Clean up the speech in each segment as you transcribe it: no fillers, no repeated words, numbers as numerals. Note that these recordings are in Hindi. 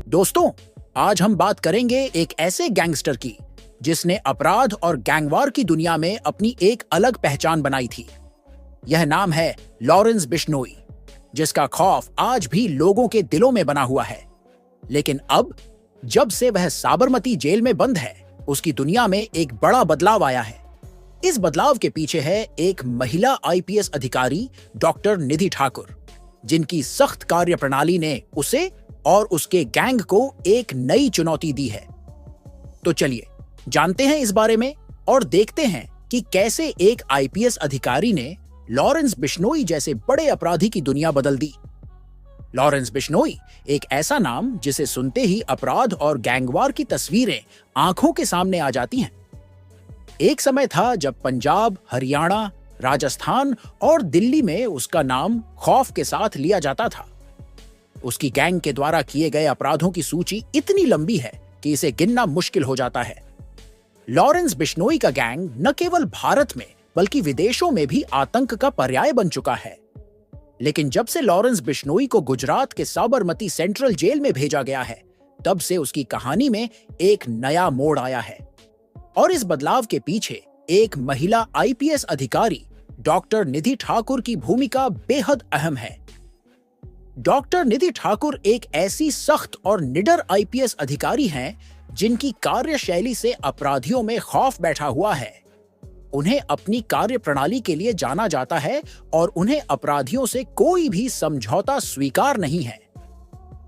दोस्तों, आज हम बात करेंगे एक ऐसे गैंगस्टर की जिसने अपराध और गैंगवार की दुनिया में अपनी एक अलग पहचान बनाई थी। यह नाम है लॉरेंस बिश्नोई, जिसका खौफ आज भी लोगों के दिलों में बना हुआ है। लेकिन अब जब से वह साबरमती जेल में बंद है, उसकी दुनिया में एक बड़ा बदलाव आया है। इस बदलाव के पीछे है एक महिला आईपीएस अधिकारी डॉक्टर निधि ठाकुर, जिनकी सख्त कार्यप्रणाली ने उसे और उसके गैंग को एक नई चुनौती दी है। तो चलिए जानते हैं इस बारे में और देखते हैं कि कैसे एक आईपीएस अधिकारी ने लॉरेंस बिश्नोई जैसे बड़े अपराधी की दुनिया बदल दी। लॉरेंस बिश्नोई एक ऐसा नाम जिसे सुनते ही अपराध और गैंगवार की तस्वीरें आंखों के सामने आ जाती हैं। एक समय था जब पंजाब, हरियाणा, राजस्थान और दिल्ली में उसका नाम खौफ के साथ लिया जाता था। उसकी गैंग के द्वारा किए गए अपराधों की सूची इतनी लंबी है कि इसे गिनना मुश्किल हो जाता है। लॉरेंस बिश्नोई का गैंग न केवल भारत में बल्कि विदेशों में भी आतंक का पर्याय बन चुका है। लेकिन जब से लॉरेंस बिश्नोई को गुजरात के साबरमती सेंट्रल जेल में भेजा गया है, तब से उसकी कहानी में एक नया मोड़ आया है। और इस बदलाव के पीछे एक महिला आईपीएस अधिकारी डॉक्टर निधि ठाकुर की भूमिका बेहद अहम है। डॉक्टर निधि ठाकुर एक ऐसी सख्त और निडर आईपीएस अधिकारी हैं जिनकी कार्यशैली से अपराधियों में खौफ बैठा हुआ है। उन्हें अपनी कार्यप्रणाली के लिए जाना जाता है और उन्हें अपराधियों से कोई भी समझौता स्वीकार नहीं है।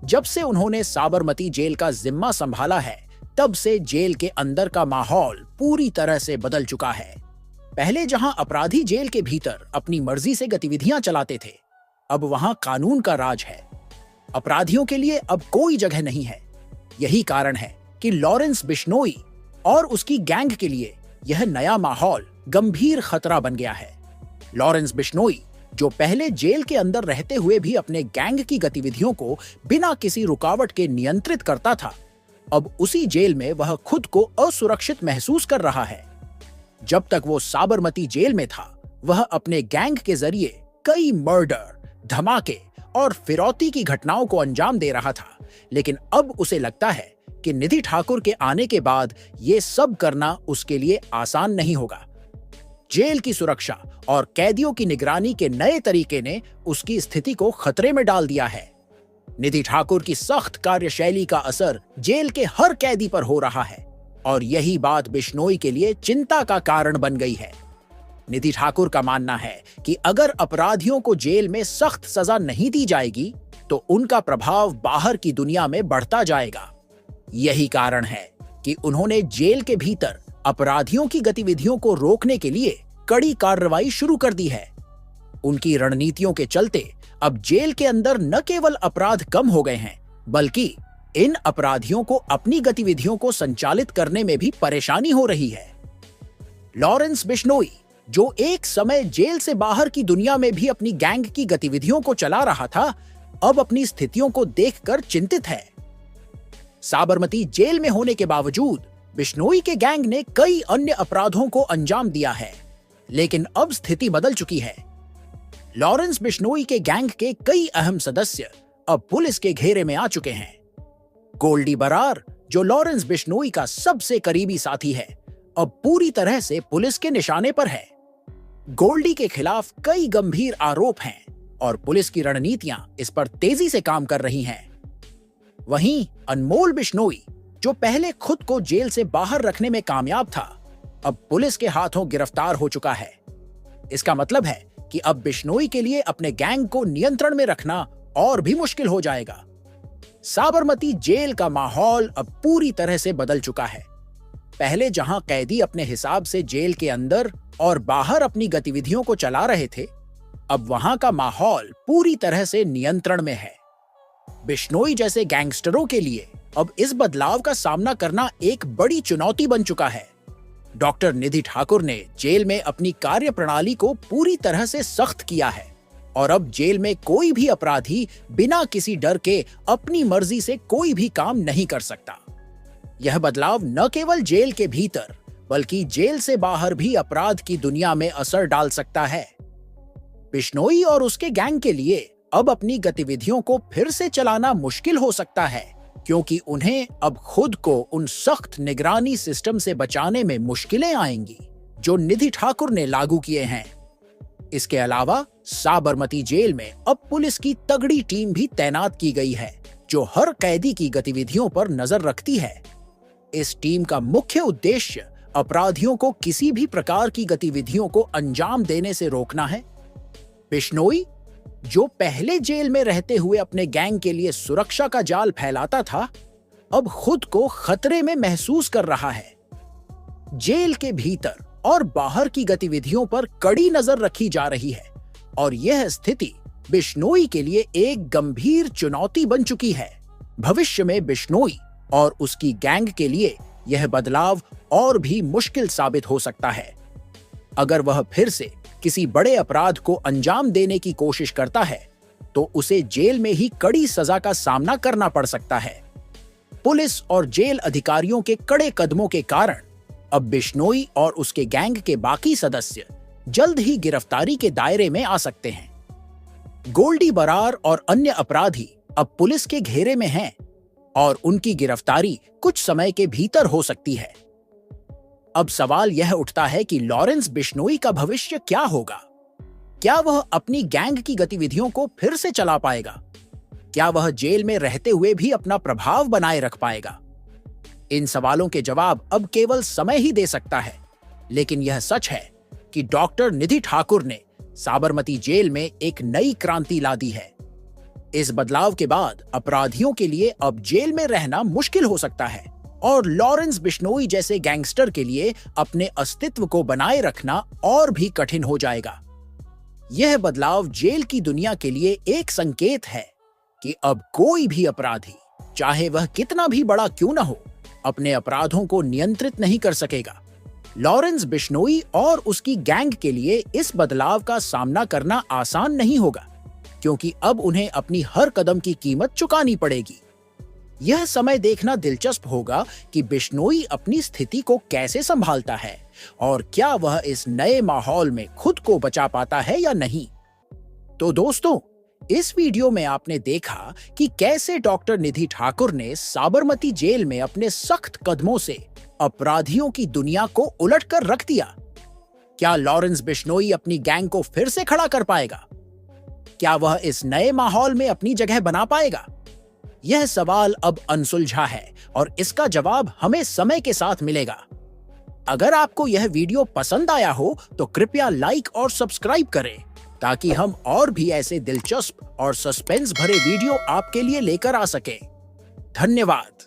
जब से उन्होंने साबरमती जेल का जिम्मा संभाला है, तब से जेल के अंदर का माहौल पूरी तरह से बदल चुका है। पहले जहां अपराधी जेल के भीतर अपनी मर्जी से गतिविधियां चलाते थे, अब वहां कानून का राज है। अपराधियों के लिए अब कोई जगह नहीं है। यही कारण है कि लॉरेंस बिश्नोई और उसकी गैंग के लिए यह नया माहौल गंभीर खतरा बन गया है। लॉरेंस बिश्नोई, जो पहले जेल के अंदर रहते हुए भी अपने गैंग की गतिविधियों को बिना किसी रुकावट के नियंत्रित करता था, अब उसी जेल में वह खुद को असुरक्षित महसूस कर रहा है। जब तक वो साबरमती जेल में था, वह अपने गैंग के जरिए कई मर्डर, धमाके और फिरौती की घटनाओं को अंजाम दे रहा था। लेकिन अब उसे लगता है कि निधि ठाकुर के आने के बाद ये सब करना उसके लिए आसान नहीं होगा। जेल की सुरक्षा और कैदियों की निगरानी के नए तरीके ने उसकी स्थिति को खतरे में डाल दिया है। निधि ठाकुर की सख्त कार्यशैली का असर जेल के हर कैदी पर हो रहा है और यही बात बिश्नोई के लिए चिंता का कारण बन गई है। निधि ठाकुर का मानना है कि अगर अपराधियों को जेल में सख्त सजा नहीं दी जाएगी, तो उनका प्रभाव बाहर की दुनिया में बढ़ता जाएगा। यही कारण है कि उन्होंने जेल के भीतर अपराधियों की गतिविधियों को रोकने के लिए कड़ी कार्रवाई शुरू कर दी है। उनकी रणनीतियों के चलते अब जेल के अंदर न केवल अपराध कम हो गए हैं, बल्कि इन अपराधियों को अपनी गतिविधियों को संचालित करने में भी परेशानी हो रही है। लॉरेंस बिश्नोई, जो एक समय जेल से बाहर की दुनिया में भी अपनी गैंग की गतिविधियों को चला रहा था, अब अपनी स्थितियों को देखकर चिंतित है। साबरमती जेल में होने के बावजूद बिश्नोई के गैंग ने कई अन्य अपराधों को अंजाम दिया है, लेकिन अब स्थिति बदल चुकी है। लॉरेंस बिश्नोई के गैंग के कई अहम सदस्य अब पुलिस के घेरे में आ चुके हैं। गोल्डी बरार, जो लॉरेंस बिश्नोई का सबसे करीबी साथी है, अब पूरी तरह से पुलिस के निशाने पर है। गोल्डी के खिलाफ कई गंभीर आरोप हैं और पुलिस की रणनीतियां इस पर तेजी से काम कर रही हैं। वहीं अनमोल बिश्नोई, जो पहले खुद को जेल से बाहर रखने में कामयाब था, अब पुलिस के हाथों गिरफ्तार हो चुका है। इसका मतलब है कि अब बिश्नोई के लिए अपने गैंग को नियंत्रण में रखना और भी मुश्किल हो जाएगा। साबरमती जेल का माहौल अब पूरी तरह से बदल चुका है। पहले जहां कैदी अपने हिसाब से जेल के अंदर और बाहर अपनी गतिविधियों को चला रहे थे, अब वहां का माहौल पूरी तरह से नियंत्रण में है। बिश्नोई जैसे गैंगस्टरों के लिए अब इस बदलाव का सामना करना एक बड़ी चुनौती बन चुका है। डॉक्टर निधि ठाकुर ने जेल में अपनी कार्यप्रणाली को पूरी तरह से सख्त किया है और अब जेल में कोई भी अपराधी बिना किसी डर के अपनी मर्जी से कोई भी काम नहीं कर सकता। यह बदलाव न केवल जेल के भीतर बल्कि जेल से बाहर भी अपराध की दुनिया में असर डाल सकता है। बिश्नोई और उसके गैंग के लिए अब अपनी गतिविधियों को फिर से चलाना मुश्किल हो सकता है, क्योंकि उन्हें अब खुद को उन सख्त निगरानी सिस्टम से बचाने में मुश्किलें आएंगी जो निधि ठाकुर ने लागू किए हैं। इसके अलावा साबरमती जेल में अब पुलिस की तगड़ी टीम भी तैनात की गई है जो हर कैदी की गतिविधियों पर नजर रखती है। इस टीम का मुख्य उद्देश्य अपराधियों को किसी भी प्रकार की गतिविधियों को अंजाम देने से रोकना है। बिश्नोई, जो पहले जेल में रहते हुए अपने गैंग के लिए सुरक्षा का जाल फैलाता था, अब खुद को खतरे में महसूस कर रहा है। जेल के भीतर और बाहर की गतिविधियों पर कड़ी नजर रखी जा रही है और यह स्थिति बिश्नोई के लिए एक गंभीर चुनौती बन चुकी है। भविष्य में बिश्नोई और उसकी गैंग के लिए यह बदलाव और भी मुश्किल साबित हो सकता है। अगर वह फिर से किसी बड़े अपराध को अंजाम देने की कोशिश करता है तो उसे जेल में ही कड़ी सजा का सामना करना पड़ सकता है। पुलिस और जेल अधिकारियों के कड़े कदमों के कारण अब बिश्नोई और उसके गैंग के बाकी सदस्य जल्द ही गिरफ्तारी के दायरे में आ सकते हैं। गोल्डी बरार और अन्य अपराधी अब पुलिस के घेरे में हैं और उनकी गिरफ्तारी कुछ समय के भीतर हो सकती है। अब सवाल यह उठता है कि लॉरेंस बिश्नोई का भविष्य क्या होगा? क्या वह अपनी गैंग की गतिविधियों को फिर से चला पाएगा? क्या वह जेल में रहते हुए भी अपना प्रभाव बनाए रख पाएगा? इन सवालों के जवाब अब केवल समय ही दे सकता है, लेकिन यह सच है कि डॉक्टर निधि ठाकुर ने साबरमती जेल में एक नई क्रांति ला दी है। इस बदलाव के बाद अपराधियों के लिए अब जेल में रहना मुश्किल हो सकता है और लॉरेंस बिश्नोई जैसे गैंगस्टर के लिए अपने अस्तित्व को बनाए रखना और भी कठिन हो जाएगा। यह बदलाव जेल की दुनिया के लिए एक संकेत है कि अब कोई भी अपराधी, चाहे वह कितना भी बड़ा क्यों न हो, अपने अपराधों को नियंत्रित नहीं कर सकेगा। लॉरेंस बिश्नोई और उसकी गैंग के लिए इस बदलाव का सामना करना आसान नहीं होगा, क्योंकि अब उन्हें अपनी हर कदम की कीमत चुकानी पड़ेगी। यह समय देखना दिलचस्प होगा कि बिश्नोई अपनी स्थिति को कैसे संभालता है और क्या वह इस नए माहौल में खुद को बचा पाता है या नहीं। तो दोस्तों, इस वीडियो में आपने देखा कि कैसे डॉक्टर निधि ठाकुर ने साबरमती जेल में अपने सख्त कदमों से अपराधियों की दुनिया को उलट कर रख दिया। क्या लॉरेंस बिश्नोई अपनी गैंग को फिर से खड़ा कर पाएगा? क्या वह इस नए माहौल में अपनी जगह बना पाएगा? यह सवाल अब अनसुलझा है और इसका जवाब हमें समय के साथ मिलेगा। अगर आपको यह वीडियो पसंद आया हो तो कृपया लाइक और सब्सक्राइब करें ताकि हम और भी ऐसे दिलचस्प और सस्पेंस भरे वीडियो आपके लिए लेकर आ सकें। धन्यवाद।